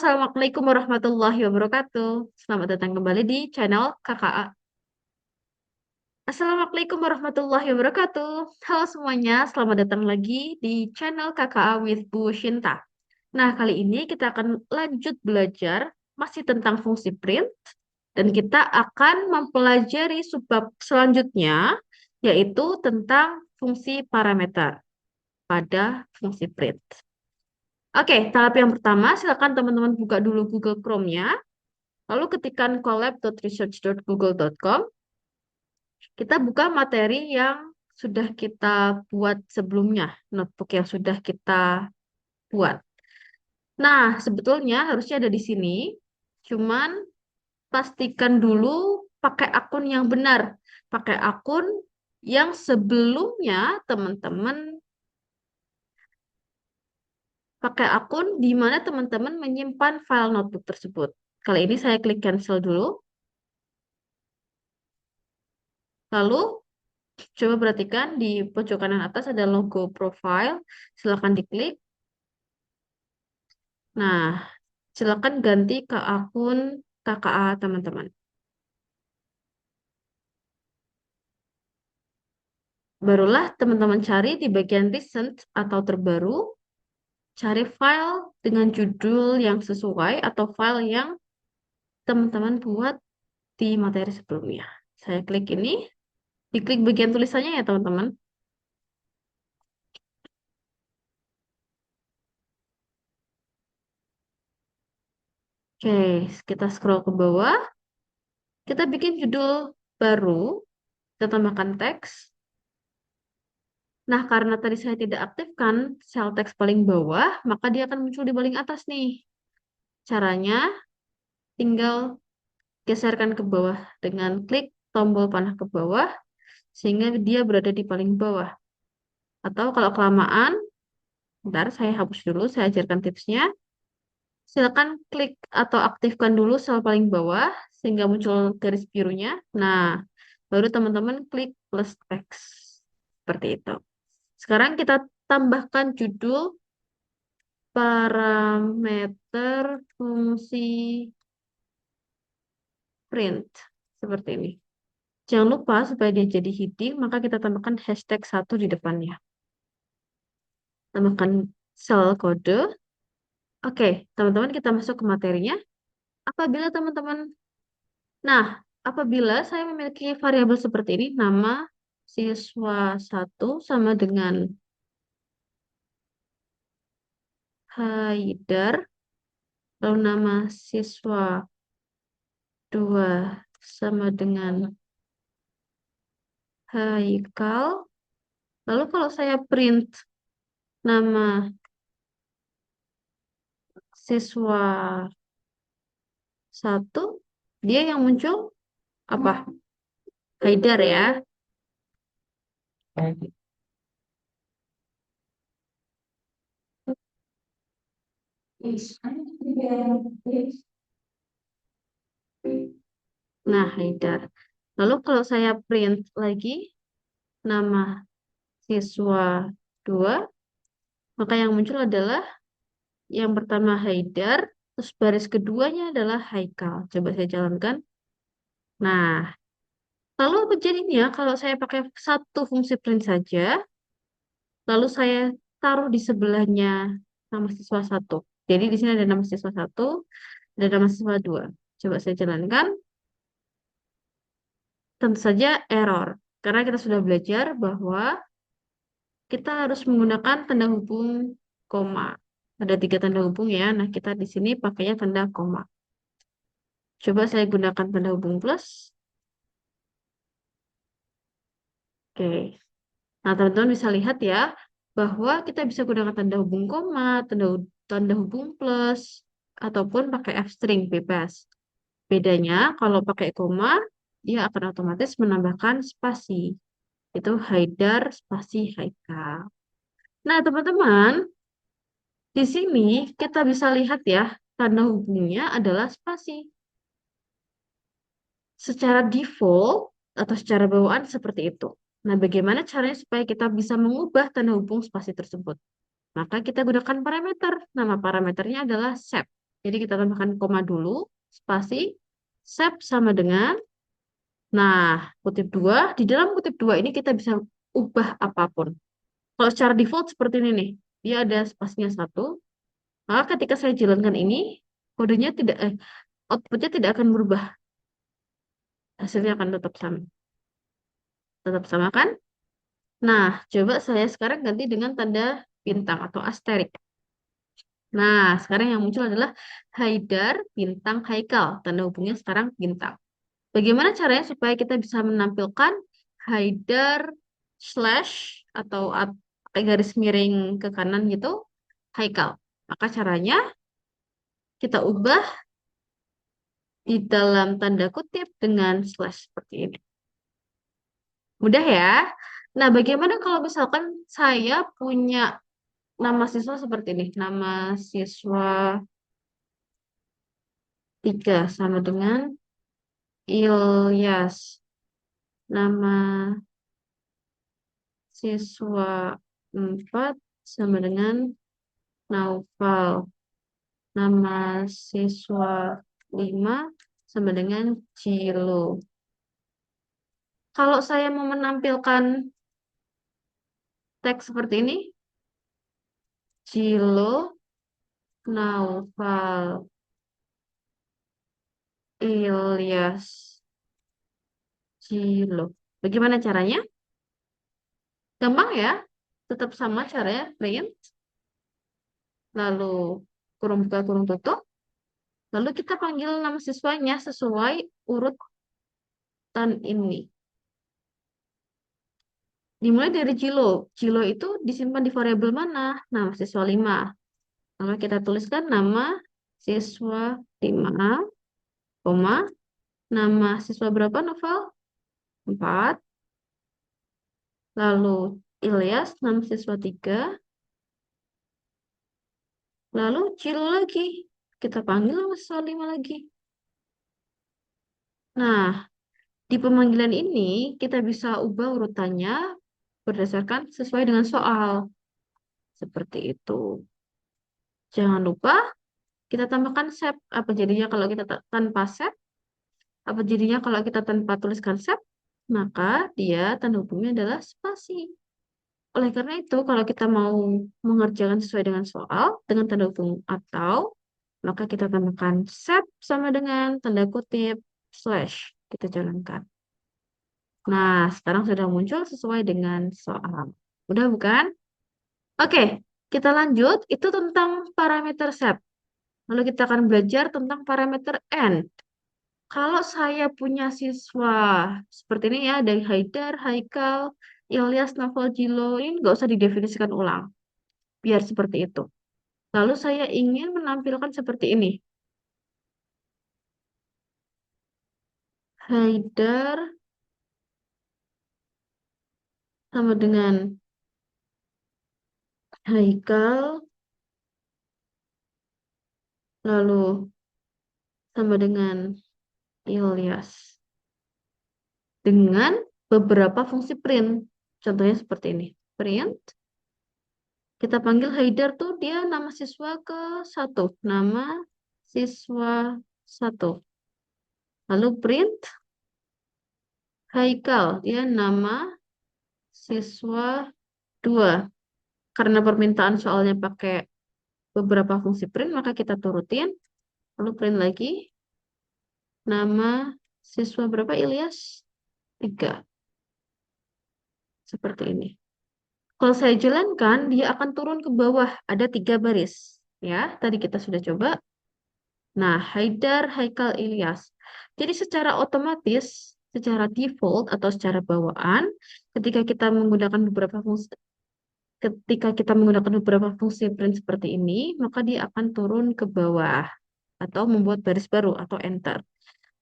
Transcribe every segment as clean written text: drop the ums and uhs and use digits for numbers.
Assalamualaikum warahmatullahi wabarakatuh. Selamat datang kembali di channel KKA. Assalamualaikum warahmatullahi wabarakatuh. Halo semuanya, selamat datang lagi di channel KKA with Bu Shinta. Nah, kali ini kita akan lanjut belajar masih tentang fungsi print dan kita akan mempelajari subbab selanjutnya yaitu tentang fungsi parameter pada fungsi print. Oke, tahap yang pertama, silakan teman-teman buka dulu Google Chrome-nya. Lalu ketikkan collab.research.google.com, kita buka materi yang sudah kita buat sebelumnya, notebook yang sudah kita buat. Nah, sebetulnya harusnya ada di sini, cuman pastikan dulu pakai akun yang benar. Pakai akun yang sebelumnya teman-teman, pakai akun di mana teman-teman menyimpan file notebook tersebut. Kali ini saya klik cancel dulu. Lalu coba perhatikan di pojok kanan atas ada logo profile. Silakan diklik. Nah, silakan ganti ke akun KKA teman-teman. Barulah teman-teman cari di bagian recent atau terbaru, cari file dengan judul yang sesuai atau file yang teman-teman buat di materi sebelumnya. Saya klik ini, diklik bagian tulisannya ya teman-teman. Oke, kita scroll ke bawah. Kita bikin judul baru, kita tambahkan teks. Nah, karena tadi saya tidak aktifkan sel teks paling bawah, maka dia akan muncul di paling atas nih. Caranya tinggal geserkan ke bawah dengan klik tombol panah ke bawah, sehingga dia berada di paling bawah. Atau kalau kelamaan, bentar saya hapus dulu, saya ajarkan tipsnya. Silakan klik atau aktifkan dulu sel paling bawah, sehingga muncul garis birunya. Nah, baru teman-teman klik plus text. Seperti itu. Sekarang kita tambahkan judul parameter fungsi print seperti ini. Jangan lupa supaya dia jadi heading, maka kita tambahkan hashtag 1 di depannya. Tambahkan sel kode. Oke, teman-teman kita masuk ke materinya. Apabila teman-teman, nah, apabila saya memiliki variabel seperti ini, nama siswa 1 sama dengan Haidar, lalu nama siswa 2 sama dengan Haikal. Lalu kalau saya print nama siswa 1, dia yang muncul apa? Haidar ya. Nah, Haidar. Lalu kalau saya print lagi nama siswa 2, maka yang muncul adalah yang pertama Haidar, terus baris keduanya adalah Haikal. Coba saya jalankan. Nah, lalu apa jadinya kalau saya pakai satu fungsi print saja, lalu saya taruh di sebelahnya nama siswa 1. Jadi di sini ada nama siswa 1, ada nama siswa 2. Coba saya jalankan. Tentu saja error. Karena kita sudah belajar bahwa kita harus menggunakan tanda hubung koma. Ada 3 tanda hubung ya. Nah, kita di sini pakainya tanda koma. Coba saya gunakan tanda hubung plus. Oke. Nah, teman-teman bisa lihat ya, bahwa kita bisa gunakan tanda hubung koma, tanda hubung plus, ataupun pakai F string bebas. Bedanya, kalau pakai koma, dia akan otomatis menambahkan spasi. Itu Haidar spasi Haikal. Nah, teman-teman, di sini kita bisa lihat ya, tanda hubungnya adalah spasi. Secara default atau secara bawaan seperti itu. Nah, bagaimana caranya supaya kita bisa mengubah tanda hubung spasi tersebut? Maka kita gunakan parameter. Nama parameternya adalah sep. Jadi kita tambahkan koma dulu, spasi, sep sama dengan, nah, kutip dua. Di dalam kutip dua ini kita bisa ubah apapun. Kalau secara default seperti ini nih, dia ada spasinya satu. Maka ketika saya jalankan ini, kodenya tidak, outputnya tidak akan berubah. Hasilnya akan tetap sama. Tetap sama kan? Nah, coba saya sekarang ganti dengan tanda bintang atau asterik. Nah, sekarang yang muncul adalah Haidar bintang Haikal. Tanda hubungnya sekarang bintang. Bagaimana caranya supaya kita bisa menampilkan Haidar slash atau pakai garis miring ke kanan gitu, Haikal. Maka caranya kita ubah di dalam tanda kutip dengan slash seperti ini. Mudah ya? Nah, bagaimana kalau misalkan saya punya nama siswa seperti ini? Nama siswa 3 sama dengan Ilyas. Nama siswa 4 sama dengan Naufal. Nama siswa 5 sama dengan Cilo. Kalau saya mau menampilkan teks seperti ini, Cilo, Naufal, Ilyas, Cilo. Bagaimana caranya? Gampang ya? Tetap sama caranya, print, lalu kurung buka, kurung tutup. Lalu kita panggil nama siswanya sesuai urutan ini. Dimulai dari Cilo. Cilo itu disimpan di variabel mana? Nama siswa 5. Lalu kita tuliskan nama siswa 5, koma, nama siswa berapa, Novel? 4. Lalu Ilyas, nama siswa 3. Lalu Cilo lagi. Kita panggil nama siswa 5 lagi. Nah, di pemanggilan ini kita bisa ubah urutannya berdasarkan sesuai dengan soal. Seperti itu. Jangan lupa kita tambahkan sep. Apa jadinya kalau kita tanpa sep? Apa jadinya kalau kita tanpa tuliskan sep? Maka dia tanda hubungnya adalah spasi. Oleh karena itu, kalau kita mau mengerjakan sesuai dengan soal, dengan tanda hubung atau, maka kita tambahkan sep sama dengan tanda kutip slash. Kita jalankan. Nah, sekarang sudah muncul sesuai dengan soal. Udah bukan? Oke, kita lanjut. Itu tentang parameter sep. Lalu kita akan belajar tentang parameter end. Kalau saya punya siswa seperti ini ya, dari Haidar, Haikal, Ilyas, Novel, Jilo, ini nggak usah didefinisikan ulang. Biar seperti itu. Lalu saya ingin menampilkan seperti ini. Haidar sama dengan Haikal, lalu sama dengan Ilyas. Dengan beberapa fungsi print. Contohnya seperti ini. Print. Kita panggil Haidar tuh dia nama siswa ke satu. Nama siswa satu. Lalu print Haikal. Dia nama siswa 2. Karena permintaan soalnya pakai beberapa fungsi print, maka kita turutin. Lalu print lagi. Nama siswa berapa, Ilyas? 3. Seperti ini. Kalau saya jalankan, dia akan turun ke bawah. Ada 3 baris. Ya, tadi kita sudah coba. Nah, Haidar, Haikal, Ilyas. Jadi secara otomatis, secara default atau secara bawaan, ketika kita menggunakan beberapa fungsi, print seperti ini, maka dia akan turun ke bawah atau membuat baris baru atau enter.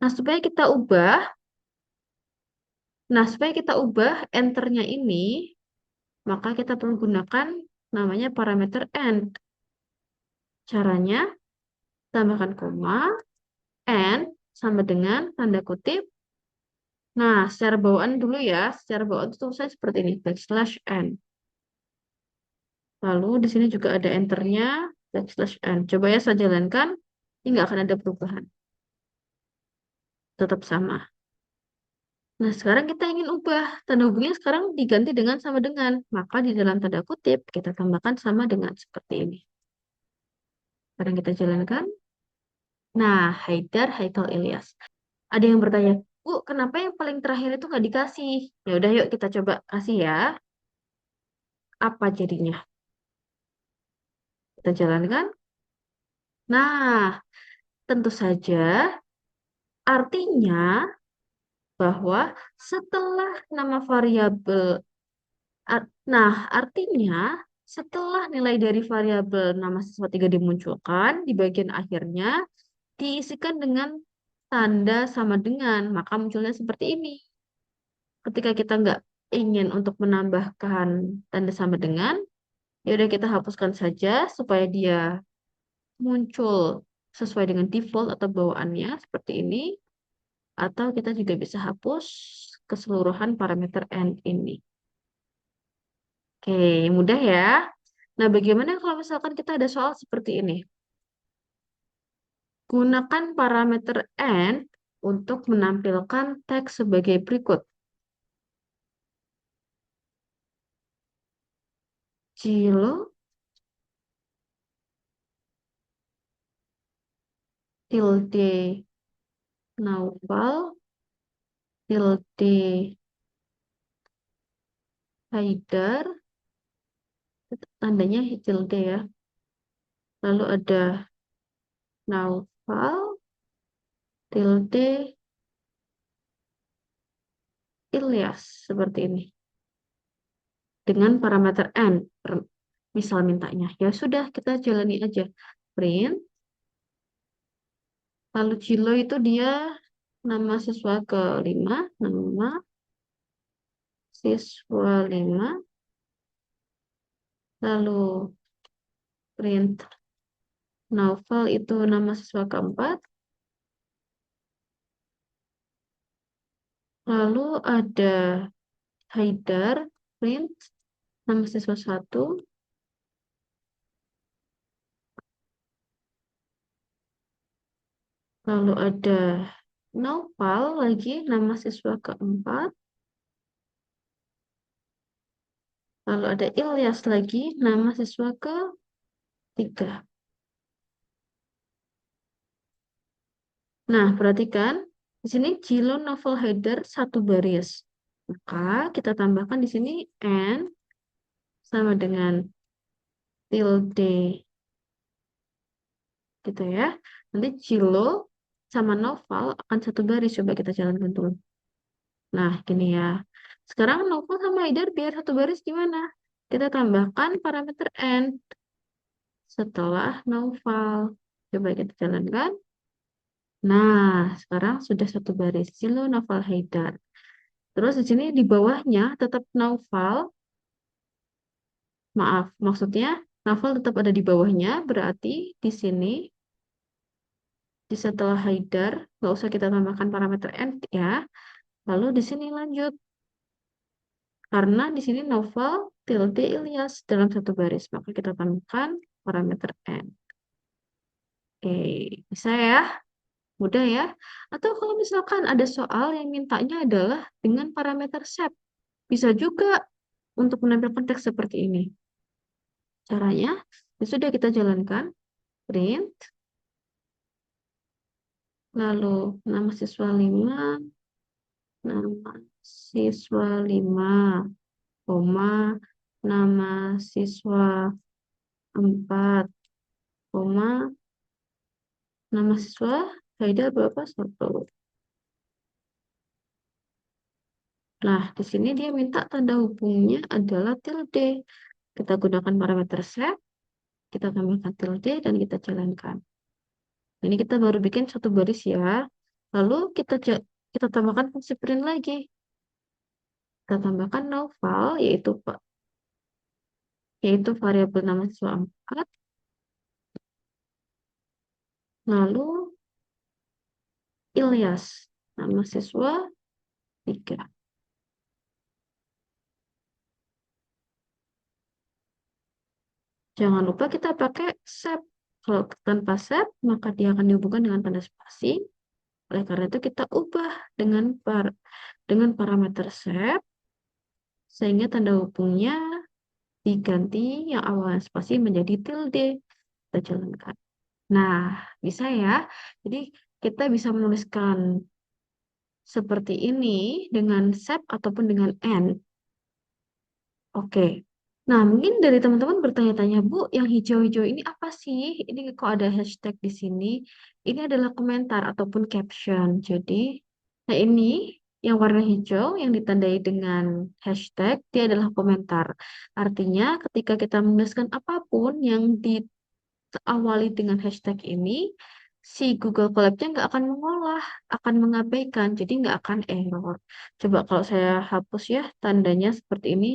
Nah, supaya kita ubah enternya ini, maka kita perlu gunakan namanya parameter end. Caranya, tambahkan koma, and sama dengan tanda kutip. Nah, secara bawaan dulu ya, secara bawaan itu saya seperti ini, backslash n. Lalu di sini juga ada enternya, backslash n. Coba ya saya jalankan. Ini nggak akan ada perubahan. Tetap sama. Nah, sekarang kita ingin ubah. Tanda hubungnya sekarang diganti dengan sama dengan. Maka di dalam tanda kutip, kita tambahkan sama dengan seperti ini. Sekarang kita jalankan. Nah, Haidar, Haikal, Ilyas. Ada yang bertanya, Bu, kenapa yang paling terakhir itu nggak dikasih? Ya udah, yuk kita coba kasih ya. Apa jadinya? Kita jalankan. Nah, tentu saja artinya bahwa setelah nama variabel, nah artinya setelah nilai dari variabel nama siswa 3 dimunculkan, di bagian akhirnya diisikan dengan tanda sama dengan, maka munculnya seperti ini. Ketika kita nggak ingin untuk menambahkan tanda sama dengan, ya udah kita hapuskan saja supaya dia muncul sesuai dengan default atau bawaannya seperti ini. Atau kita juga bisa hapus keseluruhan parameter end ini. Oke, mudah ya. Nah, bagaimana kalau misalkan kita ada soal seperti ini? Gunakan parameter end untuk menampilkan teks sebagai berikut. Cilo, tilde, Naufal, tilde, Haidar, tandanya tilde ya. Lalu ada Naufal, tilde, Ilyas, seperti ini. Dengan parameter n, misal mintanya. Ya sudah, kita jalani aja. Print, lalu Cilo itu dia nama siswa kelima, nama siswa 5, lalu print novel itu nama siswa keempat, lalu ada Haidar, print nama siswa 1, lalu ada Naufal lagi nama siswa keempat, lalu ada Ilyas lagi nama siswa ketiga. Nah, perhatikan di sini Jilo novel header satu baris. Maka kita tambahkan di sini n sama dengan tilde gitu ya. Nanti Jilo sama novel akan satu baris. Coba kita jalankan dulu. Nah, gini ya. Sekarang novel sama header biar satu baris gimana? Kita tambahkan parameter n setelah novel. Coba kita jalankan. Nah, sekarang sudah satu baris. Jilo novel header. Terus di sini di bawahnya tetap Naufal, maaf, maksudnya Naufal tetap ada di bawahnya, berarti di sini di setelah Haidar nggak usah kita tambahkan parameter n ya. Lalu di sini lanjut karena di sini Naufal tilde Ilyas dalam satu baris, maka kita tambahkan parameter n. Oke, bisa ya? Mudah ya? Atau kalau misalkan ada soal yang mintanya adalah dengan parameter set, bisa juga untuk menampilkan teks seperti ini. Caranya, ya sudah kita jalankan, print, lalu nama siswa 5, nama siswa 5, koma, nama siswa 4, koma, nama siswa Haida berapa? 1. Nah, di sini dia minta tanda hubungnya adalah tilde. Kita gunakan parameter set, kita tambahkan tilde, dan kita jalankan. Ini kita baru bikin satu baris ya. Lalu kita tambahkan fungsi print lagi. Kita tambahkan novel, yaitu variabel nama siswa 4, lalu Ilyas, nama siswa 3. Jangan lupa kita pakai sep. Kalau tanpa set, maka dia akan dihubungkan dengan tanda spasi. Oleh karena itu kita ubah dengan parameter set sehingga tanda hubungnya diganti yang awalnya spasi menjadi tilde. Kita jalankan. Nah, bisa ya. Jadi kita bisa menuliskan seperti ini dengan set ataupun dengan and. Oke. Nah, mungkin dari teman-teman bertanya-tanya, Bu, yang hijau-hijau ini apa sih? Ini kok ada hashtag di sini? Ini adalah komentar ataupun caption. Jadi, nah ini yang warna hijau yang ditandai dengan hashtag, dia adalah komentar. Artinya, ketika kita menuliskan apapun yang diawali dengan hashtag ini, si Google Colab-nya nggak akan mengolah, akan mengabaikan, jadi nggak akan error. Coba kalau saya hapus ya tandanya seperti ini,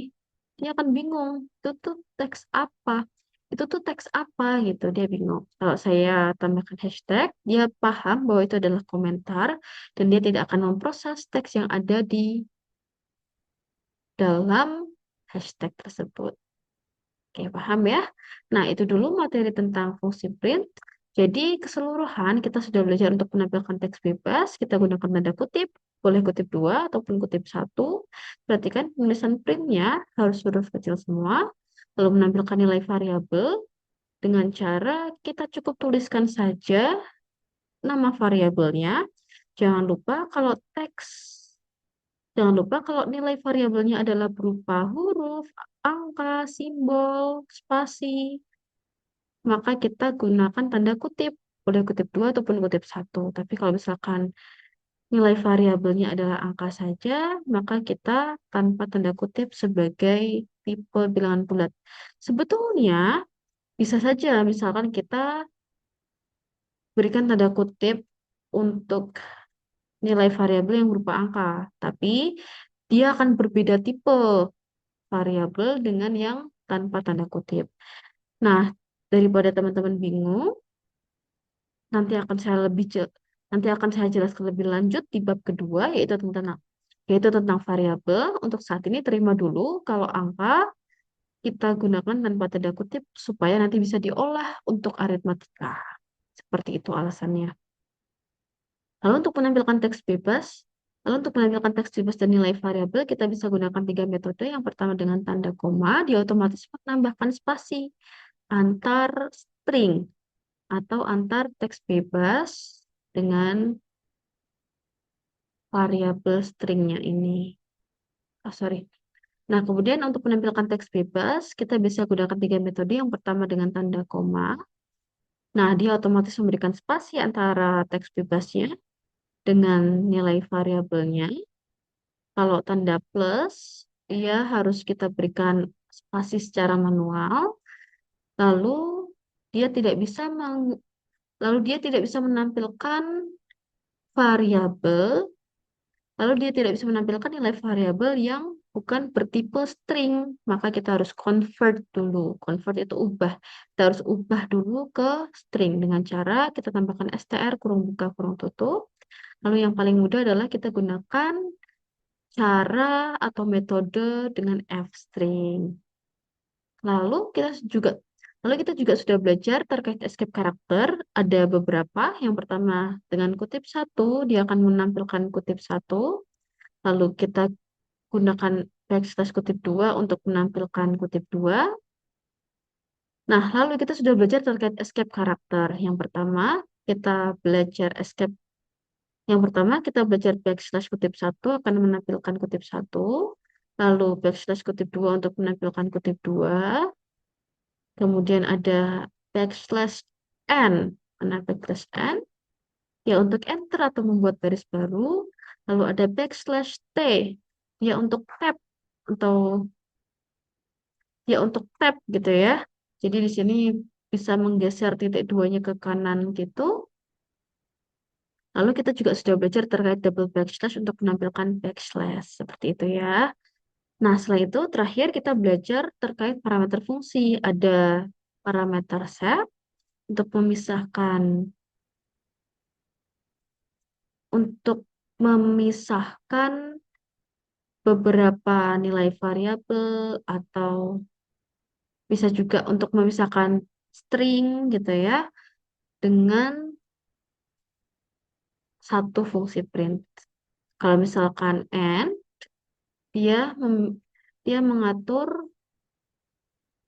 dia akan bingung, itu tuh teks apa? Itu tuh teks apa gitu, dia bingung. Kalau saya tambahkan hashtag, dia paham bahwa itu adalah komentar, dan dia tidak akan memproses teks yang ada di dalam hashtag tersebut. Oke, paham ya? Nah, itu dulu materi tentang fungsi print. Jadi, keseluruhan kita sudah belajar untuk menampilkan teks bebas. Kita gunakan tanda kutip, boleh kutip dua ataupun kutip satu. Perhatikan penulisan printnya harus huruf kecil semua. Lalu menampilkan nilai variabel dengan cara kita cukup tuliskan saja nama variabelnya. Jangan lupa kalau teks Jangan lupa kalau nilai variabelnya adalah berupa huruf, angka, simbol, spasi, maka kita gunakan tanda kutip. Boleh kutip dua ataupun kutip satu. Tapi kalau misalkan nilai variabelnya adalah angka saja, maka kita tanpa tanda kutip sebagai tipe bilangan bulat. Sebetulnya bisa saja misalkan kita berikan tanda kutip untuk nilai variabel yang berupa angka, tapi dia akan berbeda tipe variabel dengan yang tanpa tanda kutip. Nah, daripada teman-teman bingung, nanti akan saya nanti akan saya jelaskan lebih lanjut di bab kedua yaitu tentang variabel. Untuk saat ini terima dulu kalau angka kita gunakan tanpa tanda kutip supaya nanti bisa diolah untuk aritmatika. Seperti itu alasannya. Lalu untuk menampilkan teks bebas, Lalu untuk menampilkan teks bebas dan nilai variabel, kita bisa gunakan tiga metode. Yang pertama dengan tanda koma, dia otomatis menambahkan spasi antar string atau antar teks bebas dengan variabel stringnya ini. Oh, sorry. Nah, kemudian untuk menampilkan teks bebas, kita bisa gunakan tiga metode. Yang pertama dengan tanda koma. Nah, dia otomatis memberikan spasi antara teks bebasnya dengan nilai variabelnya. Kalau tanda plus, dia harus kita berikan spasi secara manual. Lalu dia tidak bisa lalu dia tidak bisa menampilkan variabel, lalu dia tidak bisa menampilkan nilai variabel yang bukan bertipe string. Maka kita harus convert dulu. Convert itu ubah. Kita harus ubah dulu ke string dengan cara kita tambahkan str kurung buka kurung tutup. Lalu yang paling mudah adalah kita gunakan cara atau metode dengan f-string. Lalu kita juga Lalu kita juga sudah belajar terkait escape karakter. Ada beberapa. Yang pertama dengan kutip satu, dia akan menampilkan kutip satu. Lalu kita gunakan backslash kutip dua untuk menampilkan kutip dua. Nah, lalu kita sudah belajar terkait escape karakter. Kita belajar escape. Yang pertama kita belajar backslash kutip satu akan menampilkan kutip satu. Lalu backslash kutip dua untuk menampilkan kutip dua. Kemudian ada backslash n. Karena backslash n ya untuk enter atau membuat baris baru. Lalu ada backslash t ya untuk tab atau gitu ya. Jadi di sini bisa menggeser titik duanya ke kanan gitu. Lalu kita juga sudah belajar terkait double backslash untuk menampilkan backslash seperti itu ya. Nah, setelah itu terakhir kita belajar terkait parameter fungsi. Ada parameter set untuk memisahkan beberapa nilai variabel atau bisa juga untuk memisahkan string gitu ya. dengan satu fungsi print. Kalau misalkan and, dia mem- dia mengatur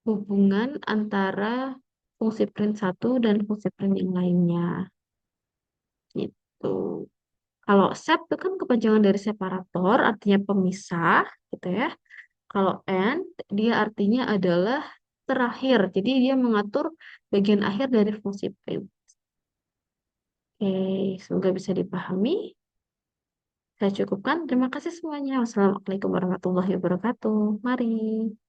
hubungan antara fungsi print satu dan fungsi print yang lainnya. Gitu. Kalau sep itu kan kepanjangan dari separator, artinya pemisah, gitu ya. Kalau and, dia artinya adalah terakhir. Jadi dia mengatur bagian akhir dari fungsi print. Oke, semoga bisa dipahami. Saya cukupkan. Terima kasih semuanya. Wassalamualaikum warahmatullahi wabarakatuh. Mari.